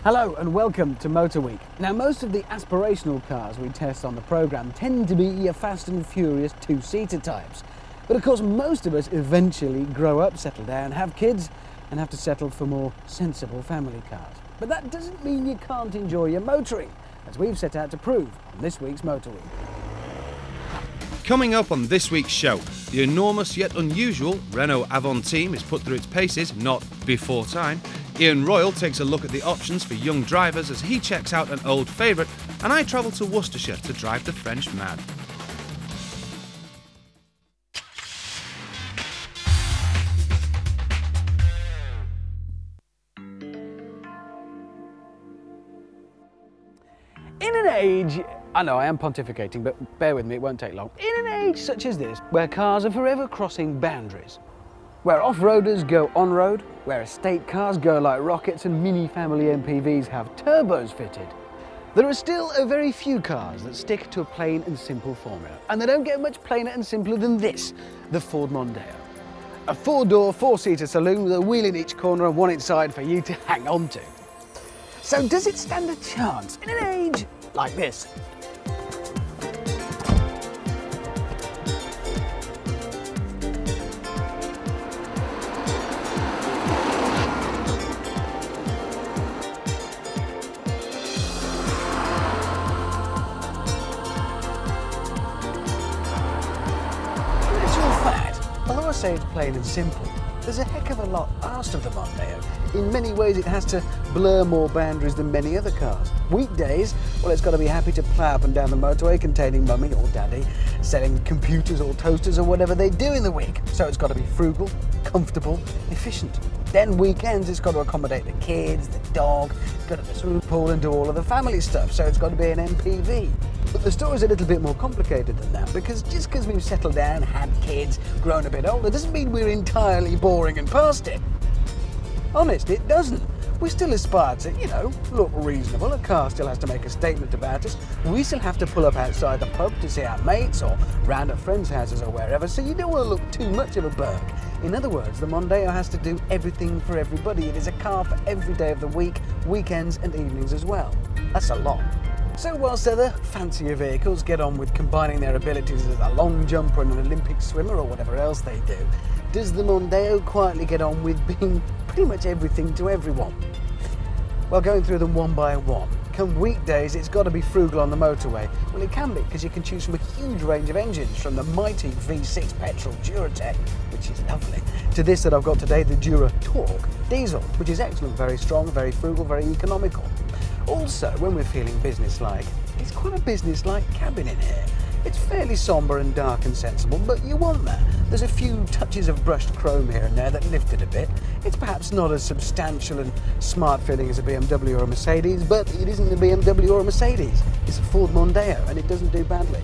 Hello and welcome to Motor Week. Now, most of the aspirational cars we test on the programme tend to be your fast and furious two-seater types. But of course, most of us eventually grow up, settle down, have kids and have to settle for more sensible family cars. But that doesn't mean you can't enjoy your motoring, as we've set out to prove on this week's Motor Week. Coming up on this week's show, the enormous yet unusual Renault Avantime is put through its paces, not before time. Ian Royle takes a look at the options for young drivers as he checks out an old favourite, and I travel to Worcestershire to drive the French mad. In an age, I know I am pontificating, but bear with me, it won't take long. In an age such as this, where cars are forever crossing boundaries, where off-roaders go on-road, where estate cars go like rockets and mini-family MPVs have turbos fitted, there are still a very few cars that stick to a plain and simple formula. And they don't get much plainer and simpler than this, the Ford Mondeo. A four-door, four-seater saloon with a wheel in each corner and one inside for you to hang on to. So does it stand a chance in an age like this? Although I say it's plain and simple, there's a heck of a lot asked of the Mondeo. In many ways it has to blur more boundaries than many other cars. Weekdays, well, it's got to be happy to plough up and down the motorway containing mummy or daddy, selling computers or toasters or whatever they do in the week. So it's got to be frugal, comfortable, efficient. Then weekends, it's got to accommodate the kids, the dog, go to the swimming pool and do all of the family stuff. So it's got to be an MPV. But the story's a little bit more complicated than that, because just because we've settled down, had kids, grown a bit older, doesn't mean we're entirely boring and past it. Honest, it doesn't. We still aspire to, look reasonable. A car still has to make a statement about us. We still have to pull up outside the pub to see our mates or round at friends' houses or wherever, so you don't want to look too much of a berg. In other words, the Mondeo has to do everything for everybody. It is a car for every day of the week, weekends and evenings as well. That's a lot. So whilst other fancier vehicles get on with combining their abilities as a long jumper and an Olympic swimmer or whatever else they do, does the Mondeo quietly get on with being pretty much everything to everyone? Well, going through them one by one. Come weekdays, it's got to be frugal on the motorway. Well, it can be, because you can choose from a huge range of engines, from the mighty V6 petrol Duratec, which is lovely, to this that I've got today, the Dura Torque diesel, which is excellent, very strong, very frugal, very economical. Also, when we're feeling business-like, it's quite a business-like cabin in here. It's fairly sombre and dark and sensible, but you want that. There's a few touches of brushed chrome here and there that lift it a bit. It's perhaps not as substantial and smart feeling as a BMW or a Mercedes, but it isn't a BMW or a Mercedes. It's a Ford Mondeo, and it doesn't do badly.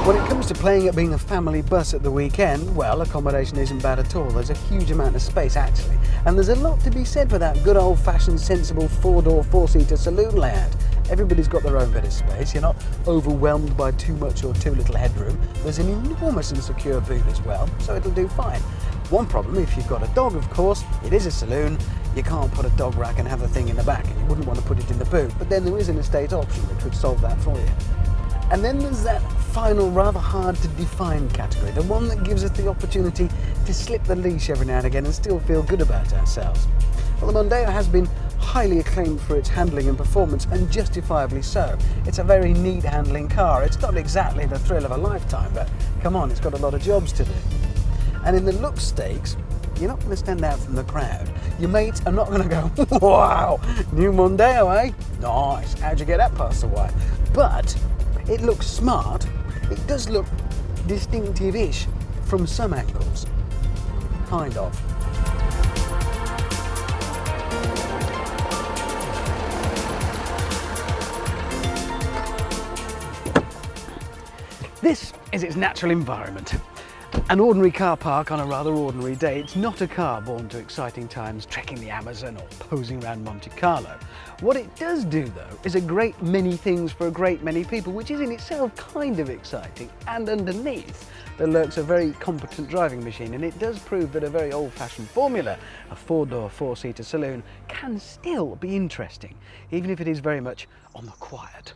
When it comes to playing at being a family bus at the weekend, well, accommodation isn't bad at all. There's a huge amount of space, actually. And there's a lot to be said for that good old-fashioned, sensible four-door, four-seater saloon layout. Everybody's got their own bit of space. You're not overwhelmed by too much or too little headroom. There's an enormous and secure boot as well, so it'll do fine. One problem, if you've got a dog, of course, it is a saloon. You can't put a dog rack and have the thing in the back, and you wouldn't want to put it in the boot. But then there is an estate option which would solve that for you. And then there's that final, rather hard to define category, the one that gives us the opportunity to slip the leash every now and again and still feel good about ourselves. Well, the Mondeo has been highly acclaimed for its handling and performance, and justifiably so. It's a very neat handling car. It's not exactly the thrill of a lifetime, but come on, it's got a lot of jobs to do. And in the look stakes, you're not going to stand out from the crowd. Your mates are not going to go, wow, new Mondeo, eh? Nice, how'd you get that past the wire? But it looks smart. It does look distinctive-ish from some angles. Kind of. This is its natural environment. An ordinary car park on a rather ordinary day. It's not a car born to exciting times trekking the Amazon or posing around Monte Carlo. What it does do though is a great many things for a great many people, which is in itself kind of exciting, and underneath there lurks a very competent driving machine, and it does prove that a very old-fashioned formula, a four-door, four-seater saloon, can still be interesting, even if it is very much on the quiet.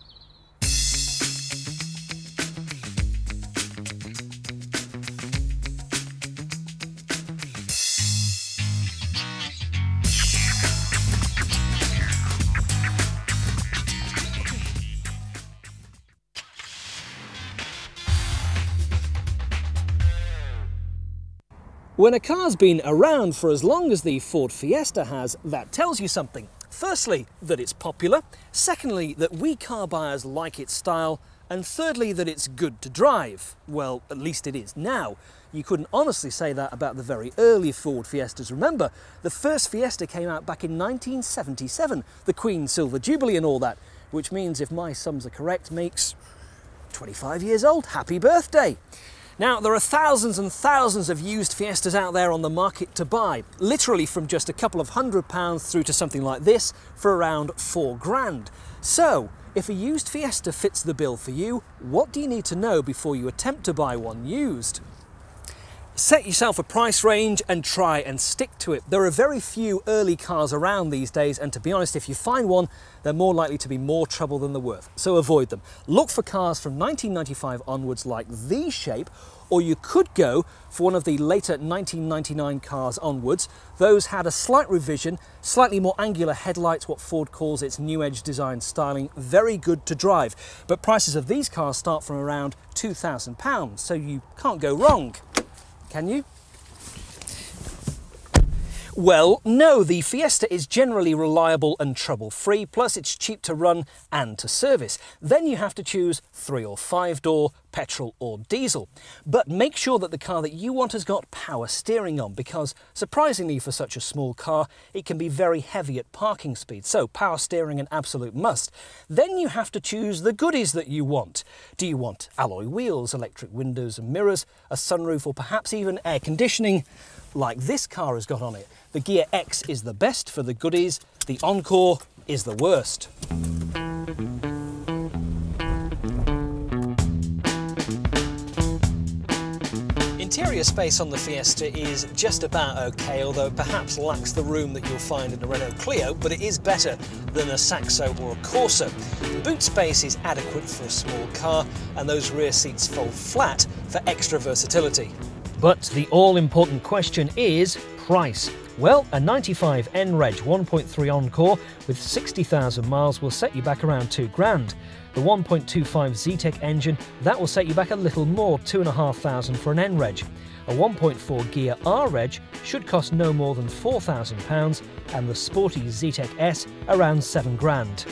When a car's been around for as long as the Ford Fiesta has, that tells you something. Firstly, that it's popular. Secondly, that we car buyers like its style. And thirdly, that it's good to drive. Well, at least it is now. You couldn't honestly say that about the very early Ford Fiestas. Remember, the first Fiesta came out back in 1977, the Queen's Silver Jubilee and all that, which means, if my sums are correct, makes 25 years old. Happy birthday! Now, there are thousands and thousands of used Fiestas out there on the market to buy, literally from just a couple of £100 through to something like this for around £4 grand. So, if a used Fiesta fits the bill for you, what do you need to know before you attempt to buy one used? Set yourself a price range and try and stick to it. There are very few early cars around these days, and to be honest, if you find one, they're more likely to be more trouble than they're worth, so avoid them. Look for cars from 1995 onwards like the shape, or you could go for one of the later 1999 cars onwards. Those had a slight revision, slightly more angular headlights, what Ford calls its new edge design styling, very good to drive. But prices of these cars start from around £2,000, so you can't go wrong. Can you? Well, no, the Fiesta is generally reliable and trouble-free, plus it's cheap to run and to service. Then you have to choose 3 or 5 door, petrol or diesel. But make sure that the car that you want has got power steering on, because surprisingly for such a small car, it can be very heavy at parking speed, so power steering an absolute must. Then you have to choose the goodies that you want. Do you want alloy wheels, electric windows and mirrors, a sunroof, or perhaps even air conditioning, like this car has got on it? The Gear X is the best for the goodies, the Encore is the worst. Interior space on the Fiesta is just about okay, although it perhaps lacks the room that you'll find in a Renault Clio, but it is better than a Saxo or a Corsa. The boot space is adequate for a small car, and those rear seats fold flat for extra versatility. But the all-important question is price. Well, a 95 N-Reg 1.3 Encore with 60,000 miles will set you back around £2 grand. The 1.25 Zetec engine, that will set you back a little more, £2,500 for an N-Reg. A 1.4 Gear R-Reg should cost no more than £4,000, and the sporty Zetec S around £7 grand.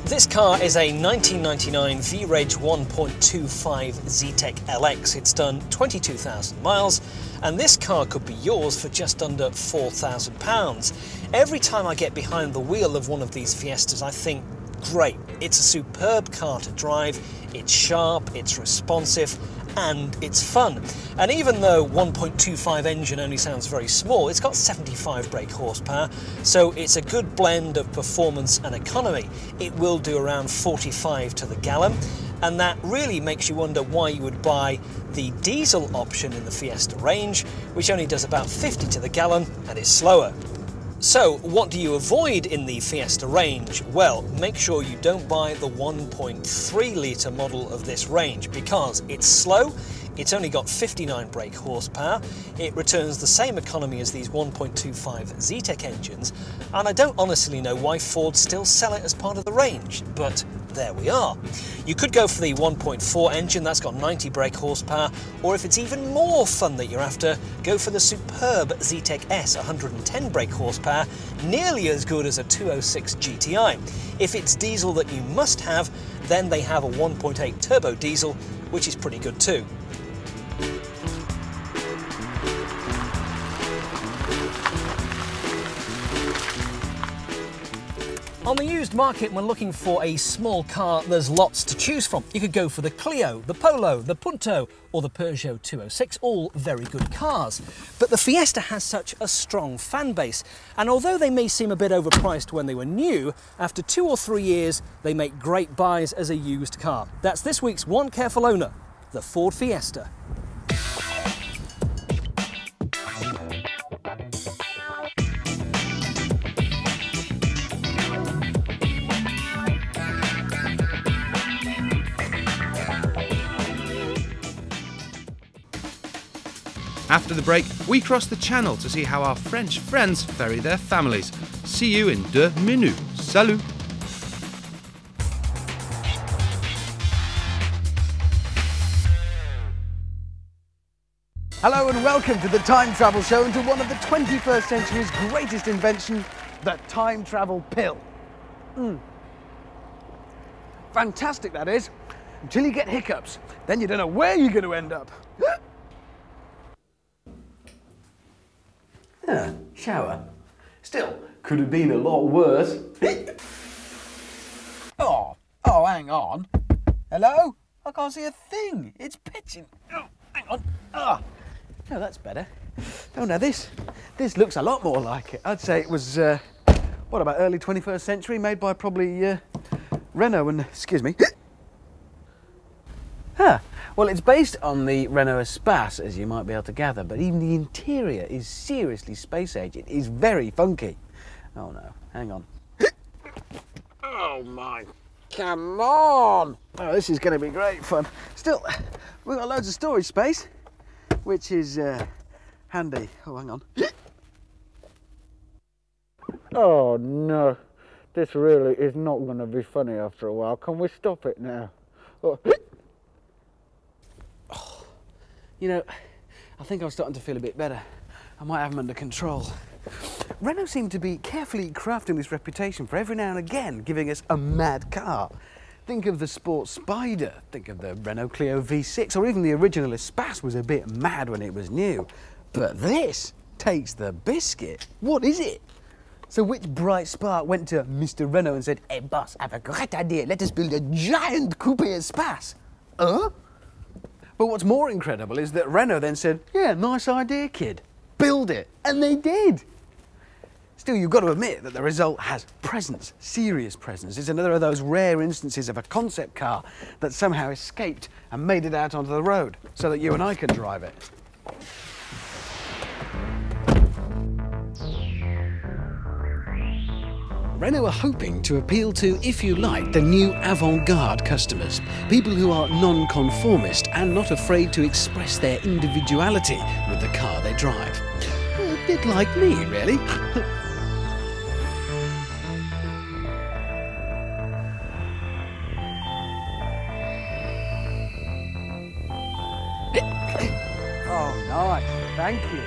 This car is a 1999 V-Reg 1.25 Zetec LX. It's done 22,000 miles, and this car could be yours for just under £4,000. Every time I get behind the wheel of one of these Fiestas, I think, great, it's a superb car to drive, it's sharp, it's responsive, and it's fun. And even though 1.25 engine only sounds very small, it's got 75 brake horsepower, so it's a good blend of performance and economy. It will do around 45 to the gallon, and that really makes you wonder why you would buy the diesel option in the Fiesta range, which only does about 50 to the gallon and is slower. So, what do you avoid in the Fiesta range? Well, make sure you don't buy the 1.3 litre model of this range, because it's slow, it's only got 59 brake horsepower, it returns the same economy as these 1.25 Zetec engines, and I don't honestly know why Ford still sell it as part of the range, but there we are. You could go for the 1.4 engine, that's got 90 brake horsepower, or if it's even more fun that you're after, go for the superb Zetec S, 110 brake horsepower, nearly as good as a 206 GTI. If it's diesel that you must have, then they have a 1.8 turbo diesel, which is pretty good too. On the used market, when looking for a small car, there's lots to choose from. You could go for the Clio, the Polo, the Punto, or the Peugeot 206, all very good cars. But the Fiesta has such a strong fan base, and although they may seem a bit overpriced when they were new, after 2 or 3 years, they make great buys as a used car. That's this week's One Careful Owner, the Ford Fiesta. After the break, we cross the channel to see how our French friends ferry their families. See you in 2 minutes. Salut! Hello and welcome to the Time Travel Show and to one of the 21st century's greatest invention, the time travel pill. Fantastic, that is, until you get hiccups. Then you don't know where you're going to end up. Shower. Still, could have been a lot worse. Oh, hang on. Hello? I can't see a thing. It's pitching. Oh, hang on. Oh, that's better. Oh, now this looks a lot more like it. I'd say it was, what about early 21st century, made by probably Renault and, excuse me. Well, it's based on the Renault Espace, as you might be able to gather, but even the interior is seriously space-age. It is very funky. Oh no, hang on. Oh my, come on! Oh, this is going to be great fun. Still, we've got loads of storage space, which is handy. Oh, hang on. Oh no, this really is not going to be funny after a while. Can we stop it now? Oh. You know, I think I'm starting to feel a bit better. I might have them under control. Renault seem to be carefully crafting this reputation for every now and again giving us a mad car. Think of the Sport Spider, think of the Renault Clio V6, or even the original Espace was a bit mad when it was new. But this takes the biscuit. What is it? So which bright spark went to Mr. Renault and said, "Hey boss, I have a great idea, let us build a giant coupe Espace"? But what's more incredible is that Renault then said, "Yeah, nice idea, kid. Build it." And they did. Still, you've got to admit that the result has presence, serious presence. It's another of those rare instances of a concept car that somehow escaped and made it out onto the road so that you and I can drive it. Renault are hoping to appeal to, if you like, the new avant-garde customers. People who are non-conformist and not afraid to express their individuality with the car they drive. A bit like me, really. Oh, nice. Thank you.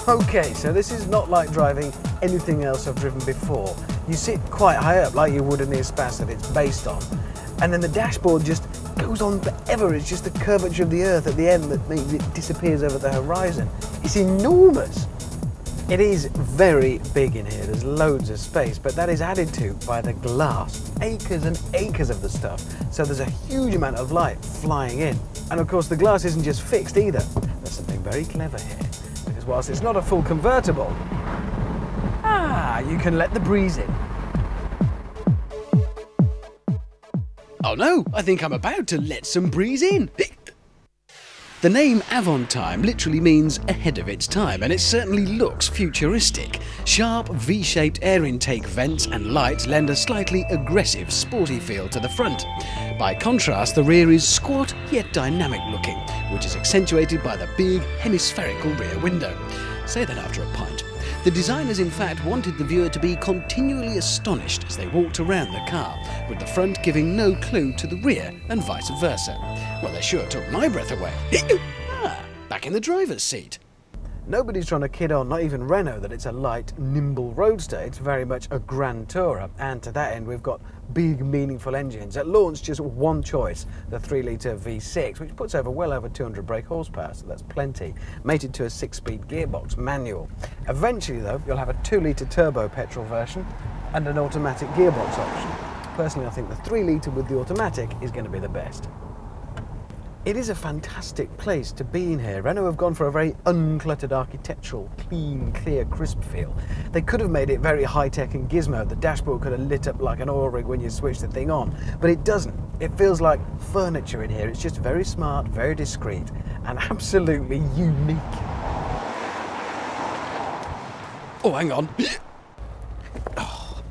Okay, so this is not like driving anything else I've driven before. You sit quite high up like you would in the Espace that it's based on, and then the dashboard just goes on forever. It's just the curvature of the earth at the end that means it disappears over the horizon. It's enormous. It is very big in here, there's loads of space, but that is added to by the glass. Acres and acres of the stuff, so there's a huge amount of light flying in. And of course the glass isn't just fixed either. There's something very clever here. Because whilst it's not a full convertible, you can let the breeze in. Oh no, I think I'm about to let some breeze in. The name Avantime literally means ahead of its time, and it certainly looks futuristic. Sharp V-shaped air intake vents and lights lend a slightly aggressive, sporty feel to the front. By contrast, the rear is squat yet dynamic looking, which is accentuated by the big hemispherical rear window. Say that after a pint. The designers in fact wanted the viewer to be continually astonished as they walked around the car, with the front giving no clue to the rear and vice versa. Well, they sure took my breath away. Back in the driver's seat. Nobody's trying to kid on, not even Renault, that it's a light, nimble roadster. It's very much a grand tourer, and to that end we've got big, meaningful engines. At launch, just one choice, the 3-litre V6, which puts over well over 200 brake horsepower, so that's plenty, mated to a 6-speed gearbox, manual. Eventually, though, you'll have a 2-litre turbo petrol version and an automatic gearbox option. Personally, I think the 3-litre with the automatic is going to be the best. It is a fantastic place to be in here. Renault have gone for a very uncluttered architectural, clean, clear, crisp feel. They could have made it very high-tech and gizmo. The dashboard could have lit up like an oil rig when you switch the thing on, but it doesn't. It feels like furniture in here. It's just very smart, very discreet, and absolutely unique. Oh, hang on. Oh,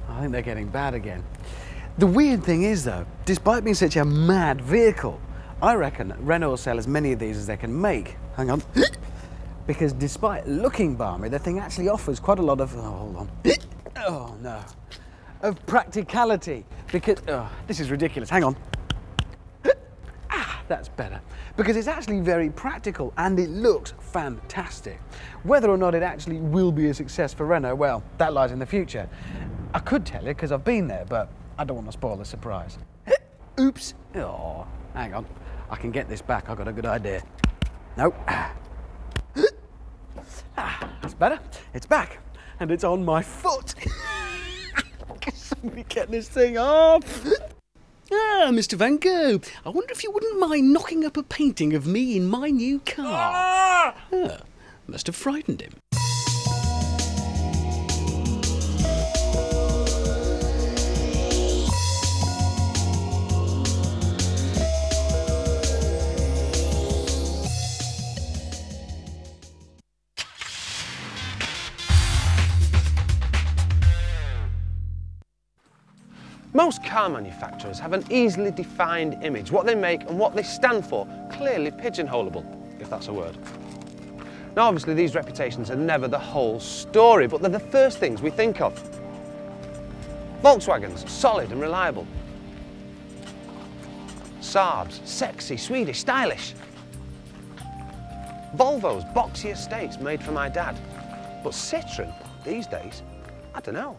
I think they're getting bad again. The weird thing is, though, despite being such a mad vehicle, I reckon Renault will sell as many of these as they can make. Hang on. Because despite looking balmy, the thing actually offers quite a lot of, oh, hold on. Oh, no. Of practicality. Because, oh, this is ridiculous. Hang on. That's better. Because it's actually very practical and it looks fantastic. Whether or not it actually will be a success for Renault, well, that lies in the future. I could tell you because I've been there, but I don't want to spoil the surprise. Oops. Oh, hang on. I can get this back. I've got a good idea. Nope. That's better. It's back. And it's on my foot. Can somebody get this thing off? Mr. Van Gogh, I wonder if you wouldn't mind knocking up a painting of me in my new car. Must have frightened him. Most car manufacturers have an easily defined image. What they make and what they stand for, clearly pigeonholable, if that's a word. Now obviously these reputations are never the whole story, but they're the first things we think of. Volkswagens, solid and reliable. Saabs, sexy, Swedish, stylish. Volvos, boxy estates made for my dad. But Citroen, these days, I don't know.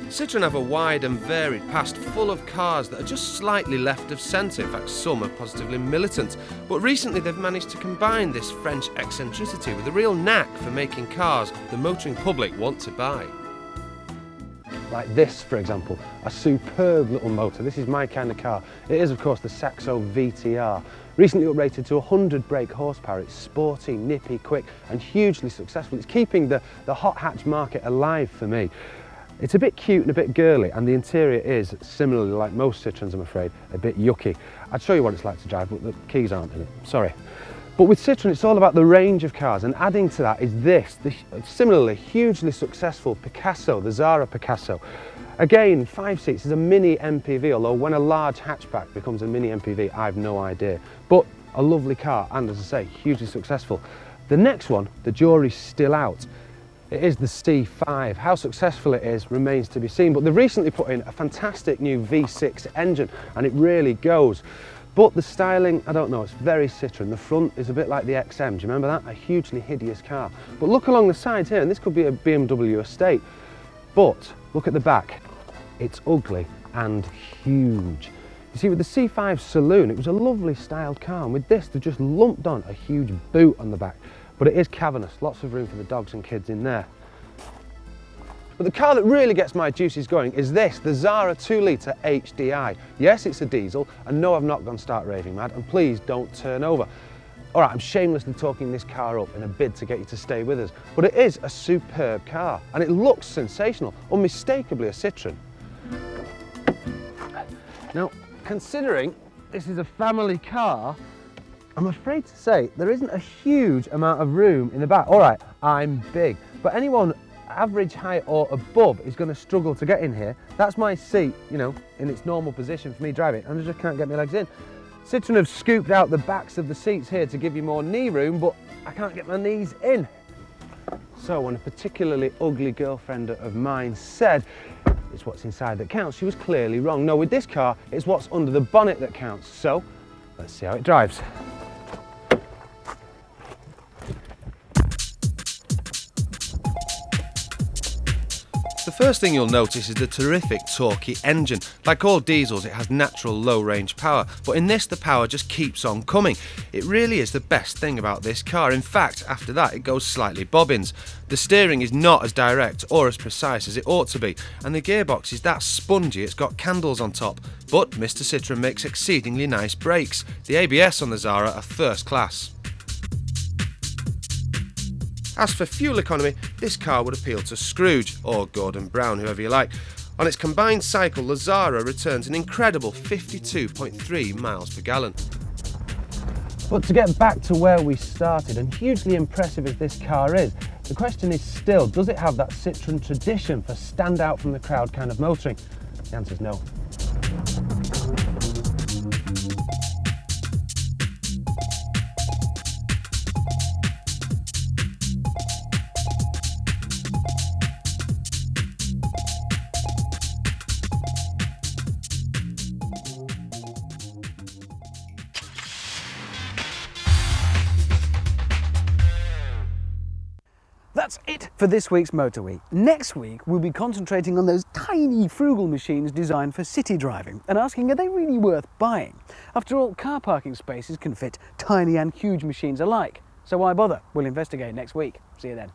Citroen have a wide and varied past full of cars that are just slightly left of centre. In fact, some are positively militant. But recently they've managed to combine this French eccentricity with a real knack for making cars the motoring public want to buy. Like this, for example, a superb little motor. This is my kind of car. It is, of course, the Saxo Vtr. Recently uprated to 100 brake horsepower. It's sporty, nippy, quick, and hugely successful. It's keeping the hot hatch market alive for me. It's a bit cute and a bit girly, and the interior is, similarly like most Citroens I'm afraid, a bit yucky. I'd show you what it's like to drive, but the keys aren't in it, sorry. But with Citroen it's all about the range of cars, and adding to that is this, the similarly hugely successful Picasso, the Zara Picasso. Again, 5 seats is a mini MPV, although when a large hatchback becomes a mini MPV, I've no idea. But a lovely car, and as I say, hugely successful. The next one, the jury's still out. It is the C5. How successful it is remains to be seen, but they've recently put in a fantastic new V6 engine and it really goes. But the styling, I don't know, it's very Citroen. The front is a bit like the XM, do you remember that? A hugely hideous car. But look along the sides here, and this could be a BMW estate. But look at the back, it's ugly and huge. You see, with the C5 saloon, it was a lovely styled car, and with this, they've just lumped on a huge boot on the back. But it is cavernous, lots of room for the dogs and kids in there. But the car that really gets my juices going is this, the Zara 2-litre HDI. Yes, it's a diesel, and no, I've not gone start raving mad, and please don't turn over. All right, I'm shamelessly talking this car up in a bid to get you to stay with us, but it is a superb car, and it looks sensational, unmistakably a Citroen. Now, considering this is a family car, I'm afraid to say there isn't a huge amount of room in the back. All right, I'm big, but anyone average height or above is going to struggle to get in here. That's my seat, you know, in its normal position for me driving, and I just can't get my legs in. Citroen have scooped out the backs of the seats here to give you more knee room, but I can't get my knees in. So when a particularly ugly girlfriend of mine said it's what's inside that counts, she was clearly wrong. No, with this car, it's what's under the bonnet that counts. So let's see how it drives. The first thing you'll notice is the terrific torquey engine. Like all diesels, it has natural low-range power, but in this the power just keeps on coming. It really is the best thing about this car. In fact, after that it goes slightly bobbins. The steering is not as direct or as precise as it ought to be, and the gearbox is that spongy it's got candles on top. But Mr. Citroen makes exceedingly nice brakes. The ABS on the Xsara are first class. As for fuel economy, this car would appeal to Scrooge, or Gordon Brown, whoever you like. On its combined cycle, the Xsara returns an incredible 52.3 miles per gallon. But to get back to where we started, and hugely impressive as this car is, the question is still, does it have that Citroen tradition for stand out from the crowd kind of motoring? The answer is no. That's it for this week's Motor Week. Next week, we'll be concentrating on those tiny, frugal machines designed for city driving and asking, are they really worth buying? After all, car parking spaces can fit tiny and huge machines alike. So why bother? We'll investigate next week. See you then.